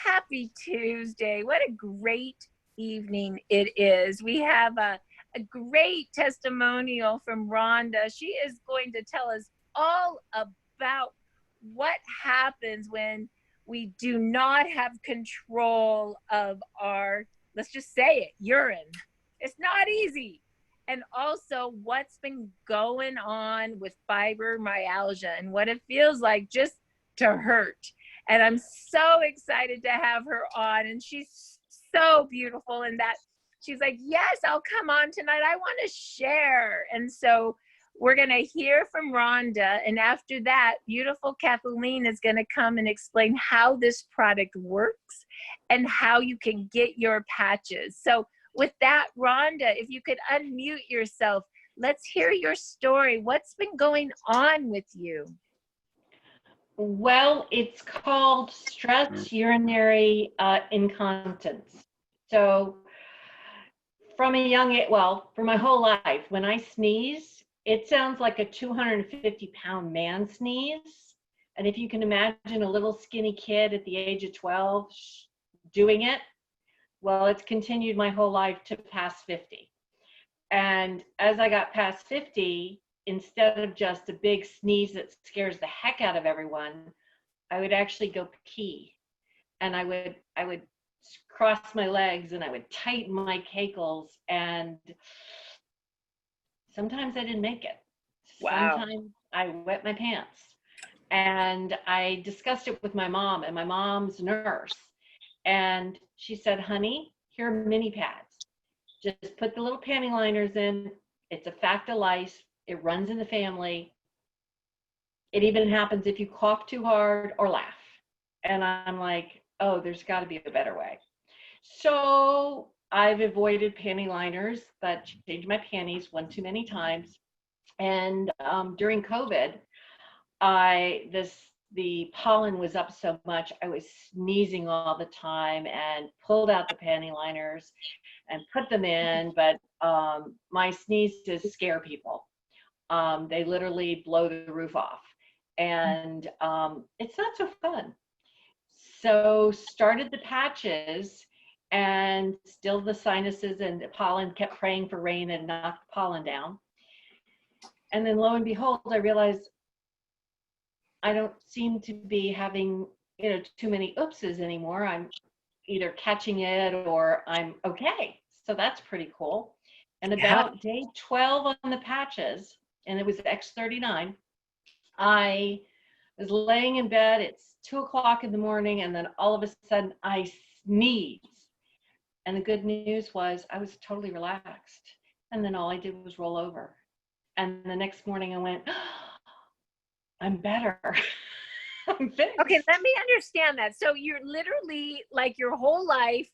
Happy Tuesday. What a great evening it is. We have a great testimonial from Rhonda. She is going to tell us all about what happens when we do not have control of our, let's just say it, urine. It's not easy. And also what's been going on with fibromyalgia and what it feels like just to hurt. And I'm so excited to have her on. And she's so beautiful in that she's like, yes, I'll come on tonight. I want to share. And so we're going to hear from Rhonda. And after that, beautiful Kathleen is going to come and explain how this product works and how you can get your patches. So with that, Rhonda, if you could unmute yourself, let's hear your story. What's been going on with you? Well, it's called stress urinary incontinence. So from a young age, well, for my whole life, when I sneeze, it sounds like a 250-pound man sneeze. And if you can imagine a little skinny kid at the age of 12 doing it, well, it's continued my whole life to past 50. And as I got past 50, instead of just a big sneeze that scares the heck out of everyone, I would actually go pee. And I would cross my legs and I would tighten my cankles, and sometimes I didn't make it. Wow. Sometimes I wet my pants. And I discussed it with my mom, and my mom's a nurse. And she said, honey, here are mini pads. Just put the little panty liners in. It's a fact of life. It runs in the family. It even happens if you cough too hard or laugh. And I'm like, oh, there's got to be a better way. So I've avoided panty liners, but changed my panties one too many times. And during COVID, the pollen was up so much, I was sneezing all the time, and pulled out the panty liners and put them in. But my sneezes scare people. They literally blow the roof off, and it's not so fun. So started the patches, and still the sinuses and the pollen kept praying for rain and knocked the pollen down. And then lo and behold, I realized I don't seem to be having, too many oopses anymore. I'm either catching it or I'm okay. So that's pretty cool. And about day 12 on the patches, and it was X39, I was laying in bed. It's 2:00 in the morning, and then all of a sudden I sneezed. And the good news was I was totally relaxed. And then all I did was roll over. And the next morning I went, oh, I'm better. I'm fixed. Okay, let me understand that. So you're literally, like, your whole life,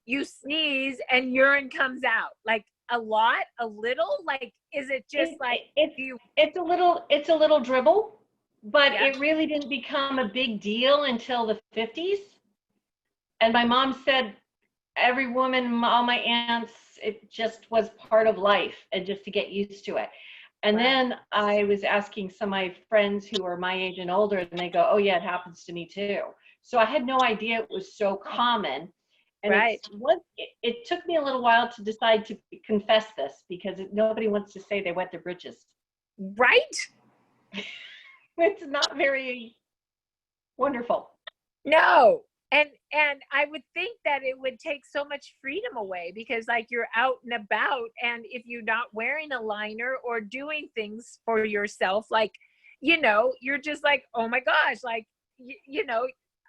you sneeze and urine comes out, like a lot, a little, like, is it just it's a little dribble, but it really didn't become a big deal until the 50s. And my mom said, every woman, all my aunts, it just was part of life, and just to get used to it. And then I was asking some of my friends who are my age and older, and they go, oh yeah, it happens to me too. So I had no idea it was so common. And it took me a little while to decide to confess this, because nobody wants to say they wet their britches. Right? It's not very wonderful. No. And I would think that it would take so much freedom away, because, like, you're out and about, and if you're not wearing a liner or doing things for yourself, like, you're just like, oh my gosh, like,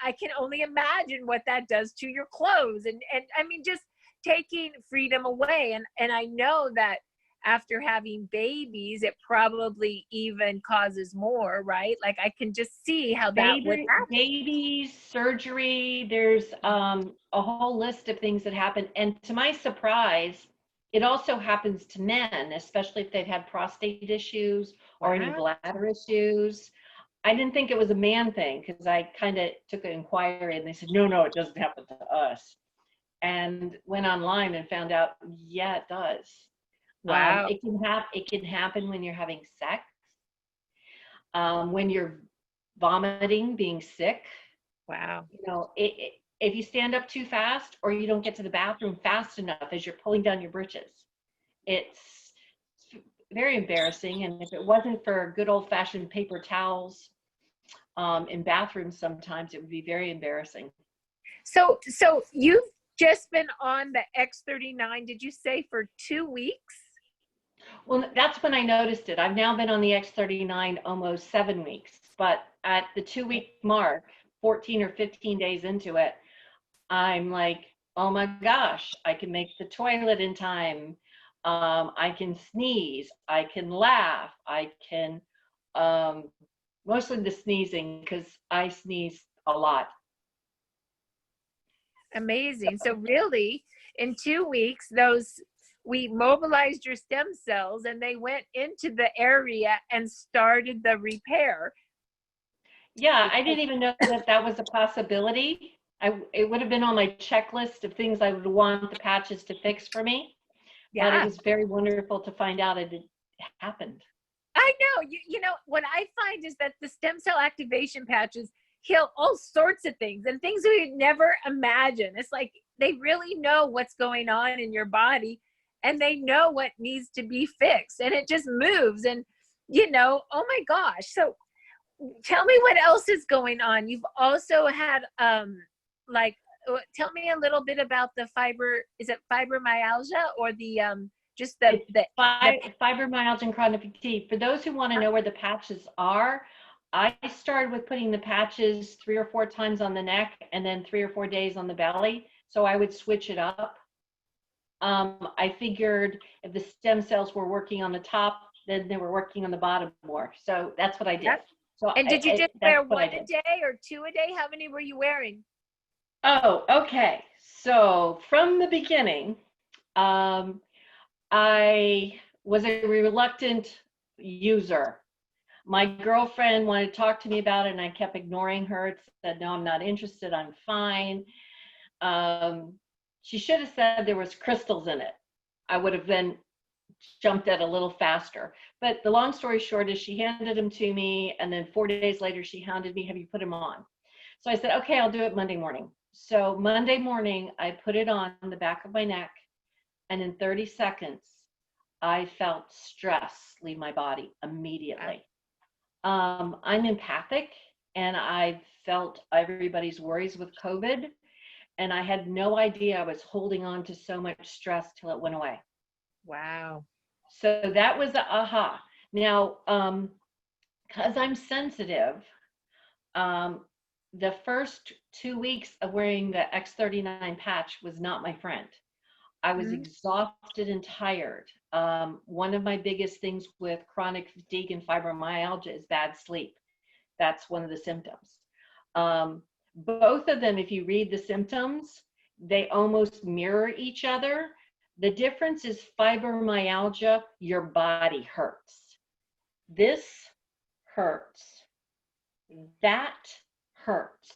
I can only imagine what that does to your clothes. And I mean, just taking freedom away. And I know that after having babies, it probably even causes more, right? Like, I can just see how that would happen. Babies, surgery, there's a whole list of things that happen. And to my surprise, it also happens to men, especially if they've had prostate issues or any bladder issues. I didn't think it was a man thing, because I kind of took an inquiry, and they said, no, it doesn't happen to us. And went online and found out, yeah, it does. Wow. It can happen when you're having sex, when you're vomiting, being sick. Wow. if you stand up too fast or you don't get to the bathroom fast enough as you're pulling down your britches. It's very embarrassing. And if it wasn't for good old fashioned paper towels in bathrooms, sometimes it would be very embarrassing. So you've just been on the X39, did you say, for 2 weeks? Well, that's when I noticed it. I've now been on the X39 almost 7 weeks, but at the 2-week mark, 14 or 15 days into it, I'm like, oh my gosh, I can make the toilet in time. I can sneeze, I can laugh, I can, mostly the sneezing, because I sneeze a lot. Amazing. So really, in 2 weeks, we mobilized your stem cells and they went into the area and started the repair. Yeah, I didn't even know that that was a possibility. It would have been on my checklist of things I would want the patches to fix for me. Yeah. But it was very wonderful to find out it happened. I know. You know, what I find is that the stem cell activation patches heal all sorts of things and things we would never imagine. It's like they really know what's going on in your body and they know what needs to be fixed and it just moves. And, you know, oh my gosh. So tell me what else is going on. You've also had, tell me a little bit about the fibromyalgia or the, fibromyalgia and chronic fatigue. For those who want to know where the patches are, I started with putting the patches 3 or 4 times on the neck and then 3 or 4 days on the belly. So I would switch it up. I figured if the stem cells were working on the top, then they were working on the bottom more. So that's what I did. So and did you just wear 1 a day or 2 a day? How many were you wearing? Oh, okay. So from the beginning, I was a reluctant user. My girlfriend wanted to talk to me about it and I kept ignoring her. Said, no, I'm not interested. I'm fine. She should have said there was crystals in it. I would have then jumped at a little faster. But the long story short is she handed them to me. And then 4 days later, she hounded me, have you put them on? So I said, okay, I'll do it Monday morning. So Monday morning, I put it on the back of my neck. And in 30 seconds, I felt stress leave my body immediately. I'm empathic and I felt everybody's worries with COVID. And I had no idea I was holding on to so much stress till it went away. Wow. So that was the aha. Now, because I'm sensitive, the first 2 weeks of wearing the X39 patch was not my friend. I was exhausted and tired. One of my biggest things with chronic fatigue and fibromyalgia is bad sleep. That's one of the symptoms. Both of them, if you read the symptoms, they almost mirror each other. The difference is fibromyalgia, your body hurts. This hurts. That hurts.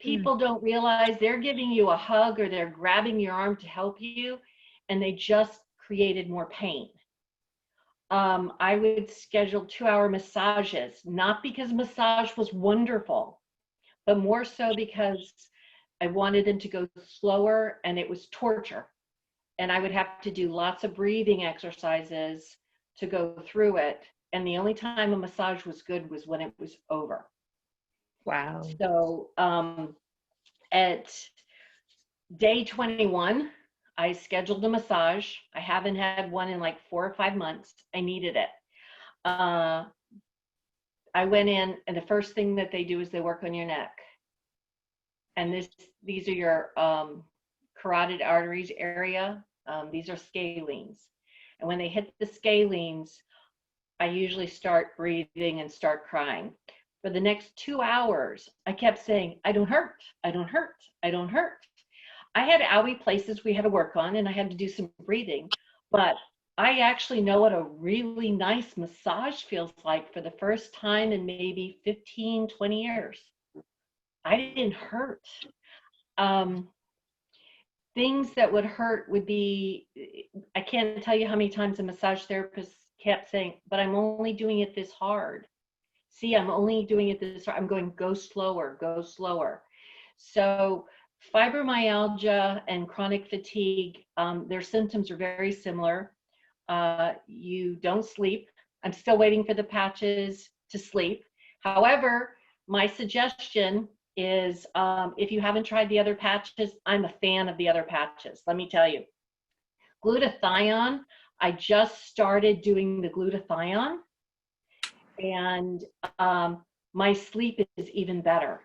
People don't realize they're giving you a hug or they're grabbing your arm to help you, and they just created more pain. I would schedule 2-hour massages, not because massage was wonderful, but more so because I wanted them to go slower and it was torture. And I would have to do lots of breathing exercises to go through it. And the only time a massage was good was when it was over. Wow. So at day 21, I scheduled a massage. I haven't had one in like 4 or 5 months. I needed it. I went in and the first thing that they do is they work on your neck. And these are your carotid arteries area. These are scalenes. And when they hit the scalenes, I usually start breathing and start crying. For the next 2 hours, I kept saying, I don't hurt, I don't hurt, I don't hurt. I had owie places we had to work on and I had to do some breathing, but I actually know what a really nice massage feels like for the first time in maybe 15, 20 years. I didn't hurt. Things that would hurt would be, I can't tell you how many times a massage therapist kept saying, but I'm only doing it this hard. See, I'm only doing it this hard. I'm going, go slower, go slower. So Fibromyalgia and chronic fatigue, their symptoms are very similar. You don't sleep. I'm still waiting for the patches to sleep. However, my suggestion is if you haven't tried the other patches, I'm a fan of the other patches. Let me tell you. Glutathione, I just started doing the glutathione, and my sleep is even better.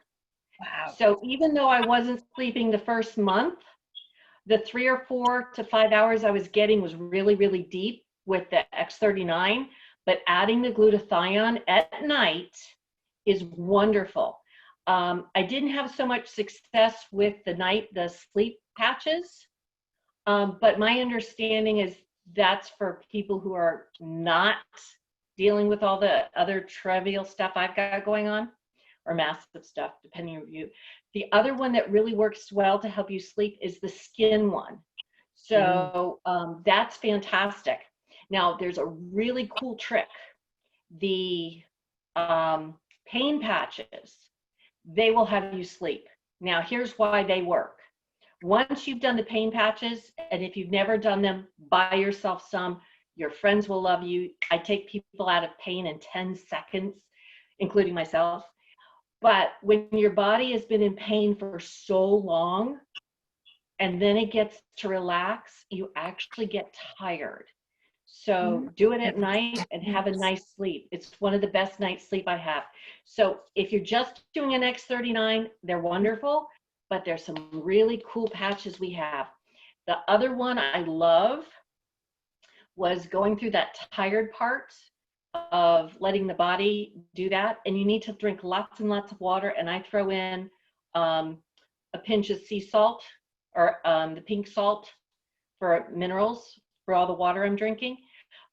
Wow. So even though I wasn't sleeping the first month, the 3 or 4 to 5 hours I was getting was really, really deep with the X39, but adding the glutathione at night is wonderful. I didn't have so much success with the sleep patches, but my understanding is that's for people who are not dealing with all the other trivial stuff I've got going on, or massive stuff, depending on you. The other one that really works well to help you sleep is the skin one. So that's fantastic. Now, there's a really cool trick. The pain patches, they will have you sleep. Now, here's why they work. Once you've done the pain patches, and if you've never done them, buy yourself some. Your friends will love you. I take people out of pain in 10 seconds, including myself. But when your body has been in pain for so long, and then it gets to relax, you actually get tired. So do it at night and have a nice sleep. It's one of the best night's sleep I have. So if you're just doing an X39, they're wonderful, but there's some really cool patches we have. The other one I love was going through that tired part of letting the body do that. And you need to drink lots and lots of water. And I throw in a pinch of sea salt, or the pink salt for minerals for all the water I'm drinking.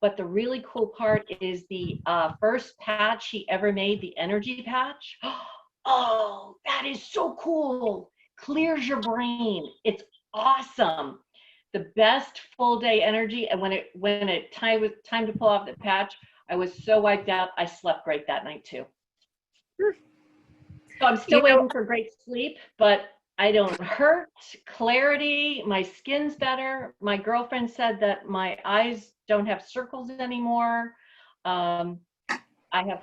But the really cool part is the first patch she ever made, the energy patch. Oh, that is so cool. Clears your brain. It's awesome. The best full day energy. And when it time to pull off the patch, I was so wiped out. I slept great that night too. So I'm still waiting for great sleep, but I don't hurt, clarity, my skin's better. My girlfriend said that my eyes don't have circles anymore. I have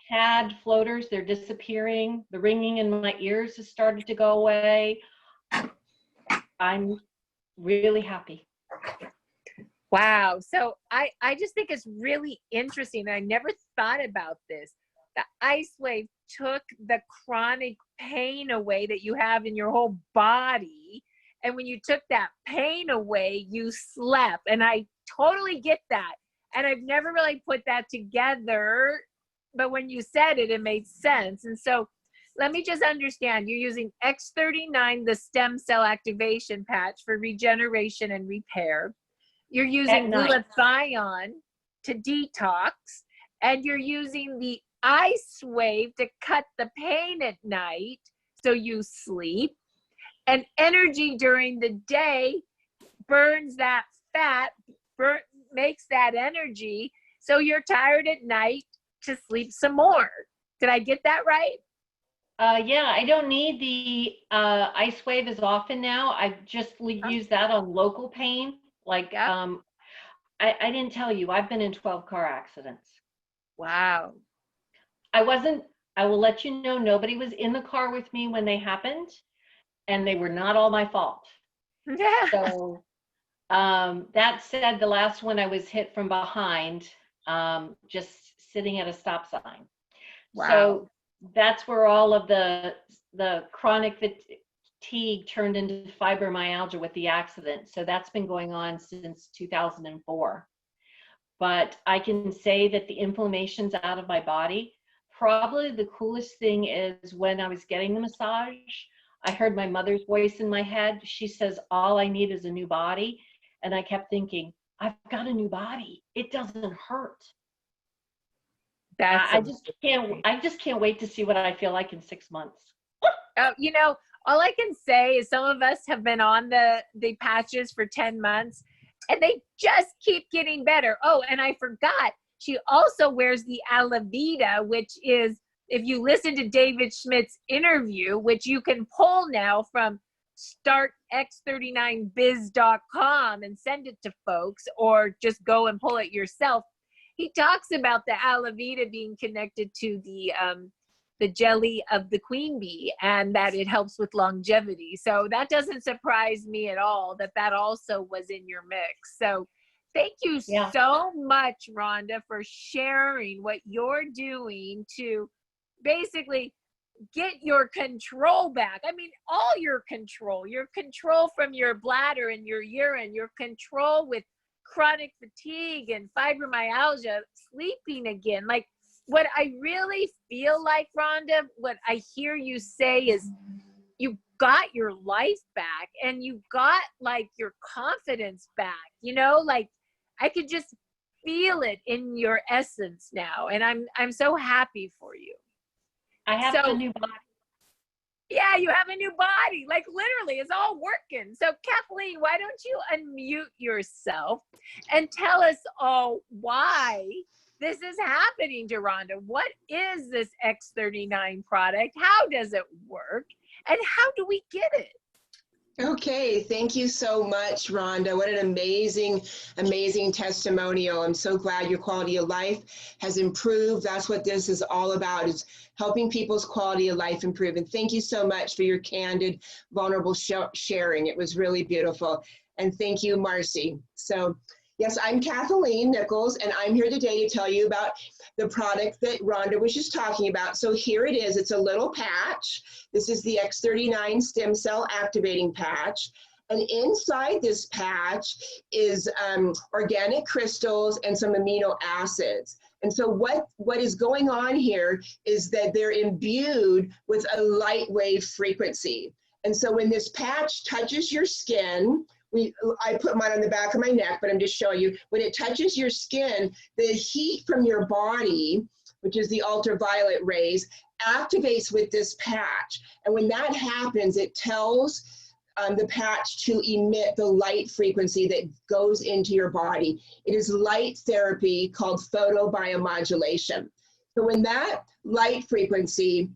had floaters, they're disappearing. The ringing in my ears has started to go away. I'm really happy. Wow. So I just think it's really interesting. I never thought about this. The ice wave took the chronic pain away that you have in your whole body. And when you took that pain away, you slept. And I totally get that. And I've never really put that together. But when you said it, it made sense. And so let me just understand. You're using X39, the stem cell activation patch for regeneration and repair. You're using glutathione to detox. And you're using the ice wave to cut the pain at night so you sleep. And energy during the day burns that fat, makes that energy so you're tired at night to sleep some more. Did I get that right? Yeah, I don't need the ice wave as often now. I just use that on local pain. Like, I didn't tell you, I've been in 12 car accidents. Wow. I will let you know, nobody was in the car with me when they happened, and they were not all my fault. Yeah. So that said, the last one I was hit from behind, just sitting at a stop sign. Wow. So that's where all of the chronic fatigue turned into fibromyalgia with the accident. So that's been going on since 2004. But I can say that the inflammation's out of my body. Probably the coolest thing is when I was getting the massage, I heard my mother's voice in my head. She says, all I need is a new body. And I kept thinking, I've got a new body. It doesn't hurt. I just can't wait to see what I feel like in 6 months. You know, all I can say is some of us have been on the patches for 10 months and they just keep getting better. Oh, and I forgot, she also wears the Alavita, which is, if you listen to David Schmidt's interview, which you can pull now from start x39biz.com and send it to folks, or just go and pull it yourself. He talks about the aloe vera being connected to the jelly of the queen bee, and that it helps with longevity. So that doesn't surprise me at all that that also was in your mix. So thank you so much, Rhonda, for sharing what you're doing to basically get your control back. I mean, all your control from your bladder and your urine, your control with chronic fatigue and fibromyalgia, sleeping again. Like, what I really feel like, Rhonda, what I hear you say is you got your life back, and you got like your confidence back, you know, like I could just feel it in your essence now. And I'm so happy for you. I have a new body. Yeah, you have a new body. Like, literally, it's all working. So Kathleen, why don't you unmute yourself and tell us all why this is happening to Rhonda? What is this X39 product? How does it work? And how do we get it? Okay, thank you so much, Rhonda. What an amazing, amazing testimonial. I'm so glad your quality of life has improved. That's what this is all about, is helping people's quality of life improve. And thank you so much for your candid, vulnerable sharing. It was really beautiful. And thank you, Marcy. So yes, I'm Kathleen Nichols, and I'm here today to tell you about the product that Rhonda was just talking about. So here it is. It's a little patch. This is the X39 stem cell activating patch. And inside this patch is organic crystals and some amino acids. And so what is going on here is that they're imbued with a light wave frequency. And so when this patch touches your skin, I put mine on the back of my neck, but I'm just showing you, when it touches your skin, the heat from your body, which is the ultraviolet rays, activates with this patch. And when that happens, it tells the patch to emit the light frequency that goes into your body. It is light therapy called photobiomodulation. So when that light frequency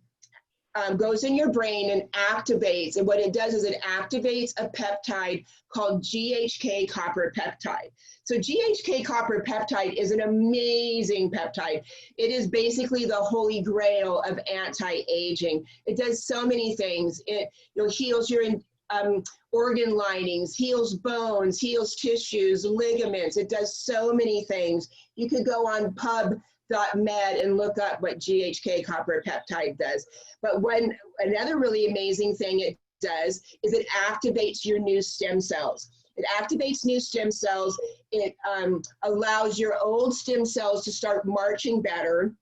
goes in your brain and activates, and what it does is it activates a peptide called GHK copper peptide. So GHK copper peptide is an amazing peptide. It is basically the holy grail of anti-aging. It does so many things. It heals your organ linings, heals bones, heals tissues, ligaments. It does so many things. You could go on pub.med and look up what GHK copper peptide does. But another really amazing thing it does is it activates your new stem cells. It activates new stem cells. It allows your old stem cells to start marching better,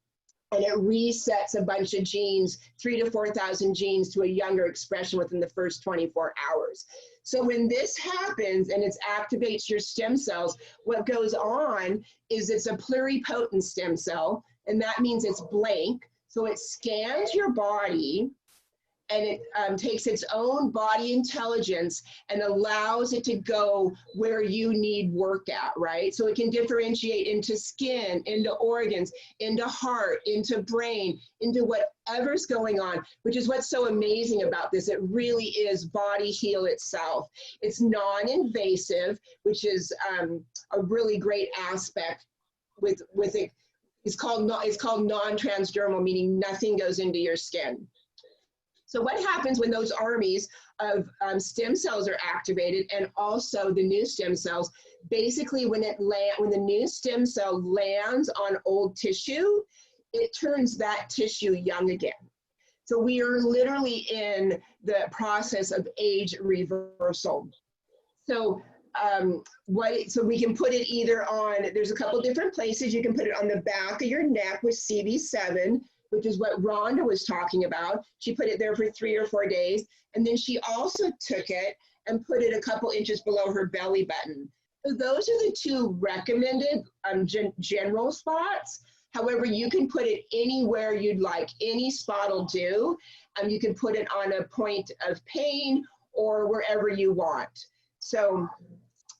and it resets a bunch of genes, 3,000 to 4,000 genes, to a younger expression within the first 24 hours. So when this happens and it activates your stem cells, what goes on is it's a pluripotent stem cell, and that means it's blank. So it scans your body, and it takes its own body intelligence and allows it to go where you need work at, right? So it can differentiate into skin, into organs, into heart, into brain, into whatever's going on, which is what's so amazing about this. It really is body heal itself. It's non-invasive, which is a really great aspect with it. It's called non-transdermal, meaning nothing goes into your skin. So what happens when those armies of stem cells are activated, and also the new stem cells? Basically, when the new stem cell lands on old tissue, it turns that tissue young again. So we are literally in the process of age reversal. So so we can put it either on, there's a couple different places. You can put it on the back of your neck with CV7, which is what Rhonda was talking about. She put it there for 3 or 4 days. And then she also took it and put it a couple inches below her belly button. So those are the two recommended general spots. However, you can put it anywhere you'd like. Any spot will do. You can put it on a point of pain or wherever you want. So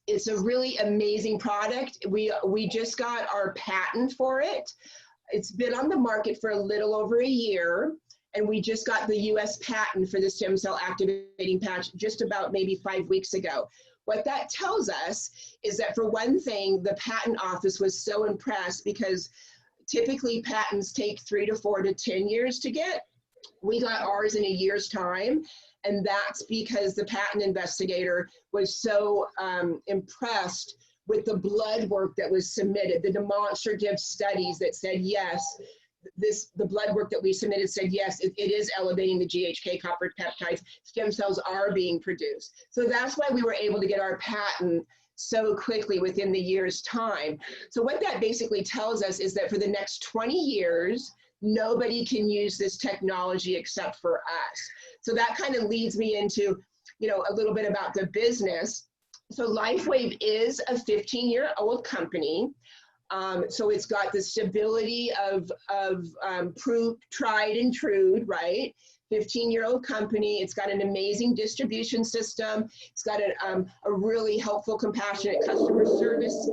it's a really amazing product. We just got our patent for it. It's been on the market for a little over a year, And we just got the US patent for the stem cell activating patch just about maybe 5 weeks ago. What that tells us is that, for one thing, the patent office was so impressed, because typically patents take 3 to 4 to 10 years to get. We got ours in a year's time, and that's because the patent investigator was so impressed with the blood work that was submitted, the demonstrative studies that said yes. The blood work that we submitted said yes, it is elevating the GHK copper peptides. Stem cells are being produced. So that's why we were able to get our patent so quickly within the year's time. So what that basically tells us is that for the next 20 years, nobody can use this technology except for us. So that kind of leads me into, a little bit about the business. So LifeWave is a 15-year-old company. So it's got the stability of tried and true, right? 15-year-old company. It's got an amazing distribution system. It's got a really helpful, compassionate customer service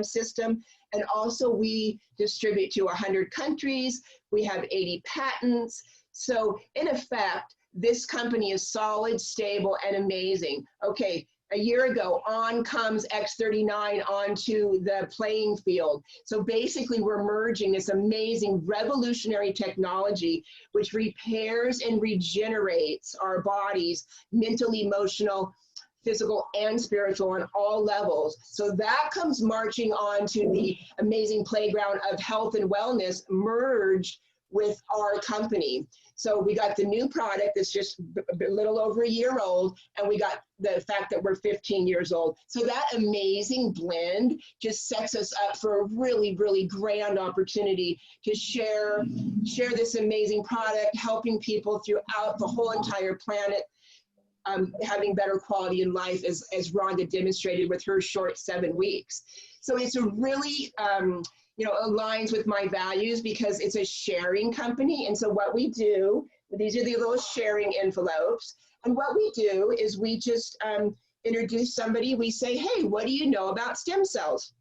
system. And also we distribute to 100 countries. We have 80 patents. So in effect, this company is solid, stable, and amazing. Okay. A year ago, on comes X39 onto the playing field. So basically, we're merging this amazing revolutionary technology, which repairs and regenerates our bodies, mentally, emotional, physical, and spiritual, on all levels. So that comes marching on to the amazing playground of health and wellness merged with our company. So we got the new product that's just a little over a year old, and we got the fact that we're 15 years old. So that amazing blend just sets us up for a really, really grand opportunity to share this amazing product, helping people throughout the whole entire planet, having better quality in life, as Rhonda demonstrated with her short 7 weeks. So it's a really, aligns with my values, because it's a sharing company. And so what we do, these are the little sharing envelopes. And what we do is we just introduce somebody. We say, hey, what do you know about stem cells?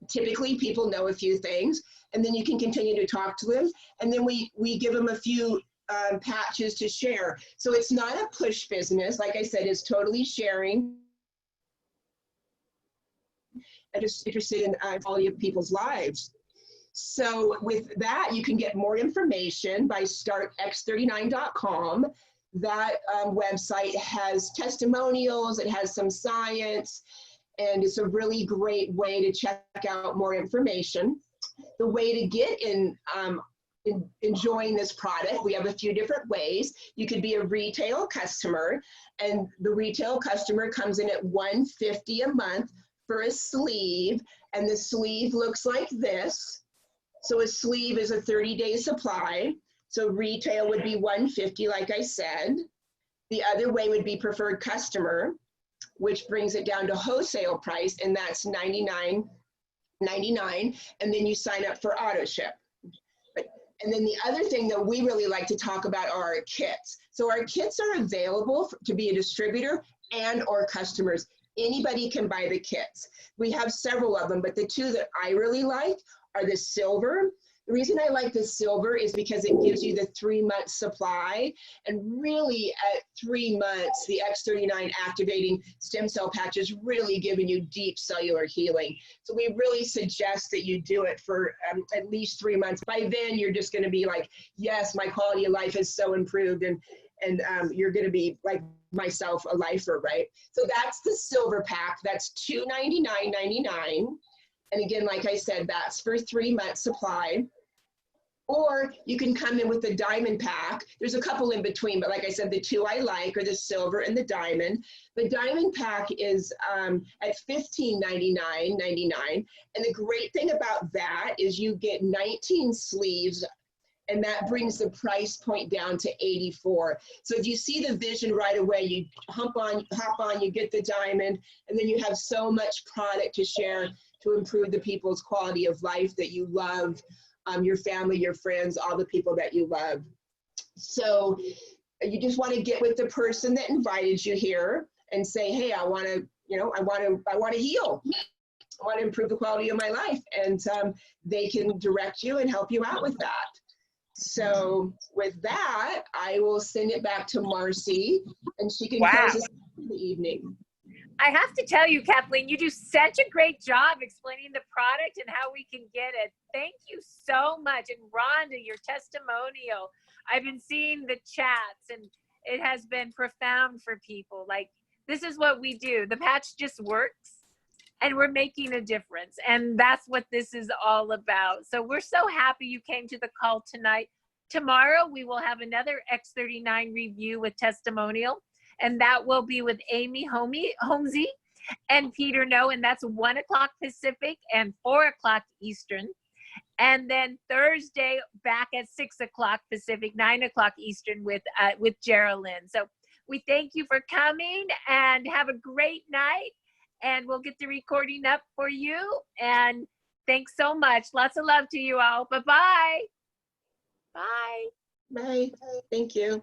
Typically, people know a few things, and then you can continue to talk to them. And then we give them a few patches to share. So it's not a push business. Like I said, it's totally sharing. And just interested in quality of people's lives. So with that, you can get more information by startx39.com. That website has testimonials, it has some science, and it's a really great way to check out more information. The way to get in enjoying this product, we have a few different ways. You could be a retail customer, and the retail customer comes in at $150 a month for a sleeve, and the sleeve looks like this. So a sleeve is a 30-day supply. So retail would be $150, like I said. The other way would be preferred customer, which brings it down to wholesale price, and that's $99.99, and then you sign up for auto ship. And then the other thing that we really like to talk about are our kits. So our kits are available to be a distributor and or customers. Anybody can buy the kits. We have several of them, but the two that I really like are the silver. The reason I like the silver is because it gives you the 3-month supply, and really at 3 months, the X39 activating stem cell patch is really giving you deep cellular healing. So we really suggest that you do it for at least 3 months. By then, you're just going to be like, yes, my quality of life is so improved, and you're going to be like myself, a lifer, right? So that's the silver pack. That's $299.99. And again, like I said, that's for 3 months supply. Or you can come in with the diamond pack. There's a couple in between, but like I said, the two I like are the silver and the diamond. The diamond pack is at $1599.99. And the great thing about that is you get 19 sleeves, and that brings the price point down to $84. So if you see the vision right away, you hop on, you get the diamond, and then you have so much product to share to improve the people's quality of life that you love, your family, your friends, all the people that you love. So you just want to get with the person that invited you here and say, hey, I want to heal. I want to improve the quality of my life. And they can direct you and help you out with that. So with that, I will send it back to Marcy, and she can Wow. close us for the evening. I have to tell you, Kathleen, you do such a great job explaining the product and how we can get it. Thank you so much. And Rhonda, your testimonial, I've been seeing the chats and it has been profound for people. Like, this is what we do. The patch just works and we're making a difference. And that's what this is all about. So we're so happy you came to the call tonight. Tomorrow, we will have another X39 review with testimonial. And that will be with Amy Holmesy and Peter No, and that's 1 o'clock Pacific and 4 o'clock Eastern. And then Thursday back at 6 o'clock Pacific, 9 o'clock Eastern with Geraldine. So we thank you for coming and have a great night. And we'll get the recording up for you. And thanks so much. Lots of love to you all. Bye-bye. Bye. Bye. Thank you.